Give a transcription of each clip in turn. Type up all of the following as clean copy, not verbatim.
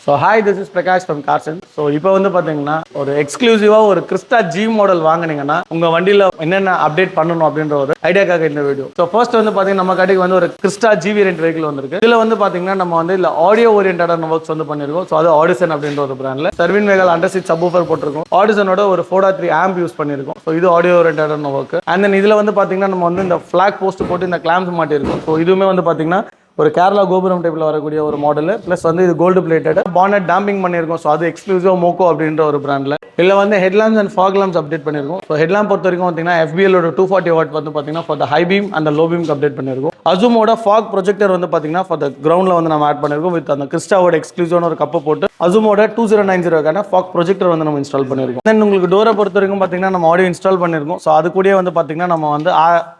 So hi, this is Prakash from Carson. So இப்போ வந்து பாத்தீங்கன்னா ஒரு எக்ஸ்க்ளூசிவா ஒரு கிறிஸ்டா ஜி மாடல் வாங்குனீங்கன்னா உங்க வண்டியில என்னென்ன அப்டேட் பண்ணணும் அப்படின்ற ஒரு ஐடியாக்காக இந்த வீடியோ. ஸோ ஃபர்ஸ்ட் வந்து பாத்தீங்கன்னா நம்ம கடைக்கு வந்து ஒரு கிறிஸ்டா ஜி வேரியன்ட் வெஹிக்கிள் வந்திருக்கு. இதுல வந்து பாத்தீங்கன்னா நம்ம வந்து இல்ல ஆடியோ ஓரியன்டான ஒர்க்ஸ் வந்து பண்ணிருக்கோம். ஸோ அது ஆடிசன் அப்படின்ற ஒரு பிராண்ட்ல Cerwin Vega under seat subwoofer போட்டிருக்கோம். ஆடிசனோட ஒரு 4.3 ஆம்ப் யூஸ் பண்ணிருக்கோம். ஸோ இது ஆடியோ ஓரியன்டான ஒர்க். அண்ட் தென் இதுல வந்து பாத்தீங்கன்னா நம்ம வந்து இந்த ஃபிளாக் போஸ்ட் போட்டு இந்த கிளாம்ஸ் மாட்டிருக்கோம். ஸோ இதுவுமே வந்து பாத்தீங்கன்னா ஒரு கேரளா கோபுரம் டைப்ல வரக்கூடிய ஒரு மாடல் ப்ளஸ் வந்து இது கோல்டு பிளேட்டட் பானட் டாம்பிங் பண்ணியிருக்கோம். ஸோ அது எக்ஸ்க்ளூசிவ் மோக்கோ அப்படின்ற ஒரு பிராண்ட்ல இல்லை வந்து headlamps and fog lamps update பண்ணியிருக்கோம். ஸோ ஹெட்லாம்ப் பொறுத்த வரைக்கும் பார்த்தீங்கன்னா FBL 240 வாட் வந்து பார்த்தீங்கன்னா ஃபார் த ஹை பீம் அந்த லோ பீம்க்கு அப்டேட் பண்ணியிருக்கோம். அசூமோட ஃபாக் ப்ரொஜெக்டர் வந்து பார்த்தீங்கன்னா ஃபார் த கிரவுண்ட்ல வந்து நம்ம ஆட் பண்ணியிருக்கோம் வித் அந்த கிறிஸ்டாவோட எக்ஸ்க்ளூசிவான ஒரு கப்பை போட்டு அசூமோட 2090 ஃபாக் ப்ரொஜெக்டர் வந்து நம்ம இன்ஸ்டால் பண்ணியிருக்கோம். தென் உங்களுக்கு டோரை பொறுத்த வரைக்கும் பார்த்தீங்கன்னா நம்ம ஆடியோ இன்ஸ்டால் பண்ணியிருக்கோம். ஸோ அது கூட வந்து பார்த்தீங்கன்னா நம்ம வந்து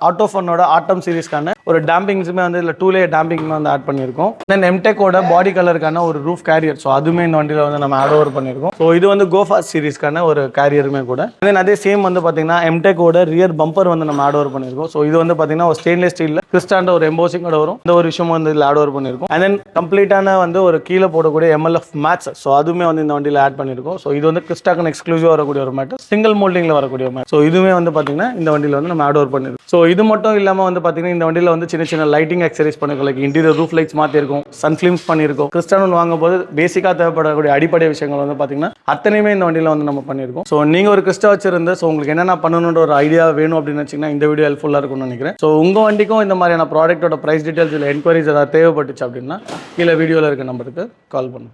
ஆட்டோஃபோனோட ஆட்டம் சீரிஸ்க்கான ஒரு டேம்பிங்ஸுமே வந்து இல்லை 2 லேயர் டேம்பிங் வந்து ஆட் பண்ணியிருக்கோம். தென் எம்டெக்கோட பாடி கலருக்கான ஒரு ரூஃப் கேரியர். ஸோ அதுவுமே இந்த வண்டியில் வந்து நம்ம ஆட் ஓவர் பண்ணியிருக்கோம். ஸோ இது வந்து கோஃபாஸ் சீரிஸ்க்கான ஒரு கேரியருமே கூட. தென் அதே சேம் வந்து பார்த்தீங்கன்னா எம்டெக்கோட ரியர் பம்பர் வந்து நம்ம ஆட் ஓவர் பண்ணியிருக்கோம். ஸோ இது வந்து பார்த்தீங்கன்னா ஒரு ஸ்டெயின்லெஸ் ஸ்டீலில் கிறிஸ்டாண்ட ஒரு எம்போசிங்கோட வரும். இந்த ஒரு விஷயம் வந்து இதில் ஆட் ஓவர் பண்ணியிருக்கோம். அண்ட் தென் கம்ப்ளீட்டான வந்து ஒரு கீழே போடக்கூடிய MLF மேட்ச். ஸோ அதுவுமே வந்து இந்த வண்டியில் ஆட் பண்ணியிருக்கோம். ஸோ இது வந்து கிறிஸ்டாக்கு எக்ஸ்க்ளூசிவாக வரக்கூடிய ஒரு மேட், சிங்கிள் மோல்டிங்கில் வரக்கூடிய மேட். ஸோ இதுவுமே வந்து பார்த்தீங்கன்னா இந்த வண்டியில் வந்து நம்ம ஆட் ஓவர் பண்ணியிருக்கோம். ஸோ இது மட்டும் இல்லாமல் வந்து பார்த்தீங்கன்னா இந்த வண்டியில் வந்து சின்ன சின்ன லைட்டிங் அக்சசரிஸ் பண்ணிருக்கோம். லைக் இன்டீரியர் ரூஃப் லைட்ஸ் மாற்றிருக்கோம், சன் ஃபிலிம்ஸ் பண்ணியிருக்கோம். கிறிஸ்டானு வாங்கும்போது பேசிக்காக தேவைப்படக்கூடிய அடிப்படை விஷயங்கள் வந்து பார்த்தீங்கன்னா அத்தனையுமே இந்த வண்டியில் வந்து நம்ம பண்ணியிருக்கோம். ஸோ நீங்கள் ஒரு கிறிஸ்டா வச்சிருந்து ஸோ உங்களுக்கு என்னென்ன பண்ணணுன்ற ஒரு ஐடியா வேணும் அப்படின்னு வச்சிங்கன்னா இந்த வீடியோ ஹெல்ப்ஃபுல்லாக இருக்கும்னு நினைக்கிறேன். ஸோ உங்கள் வண்டிக்கும் இந்த மாதிரியான ப்ராடக்ட்டோட ப்ரைஸ் டீட்டெயில்ஸ் இல்லை என்கொயரிஸ் ஏதாவது தேவைப்பட்டுச்சு அப்படின்னா கீழே வீடியோவில் இருக்க நம்பருக்கு கால் பண்ணுங்க.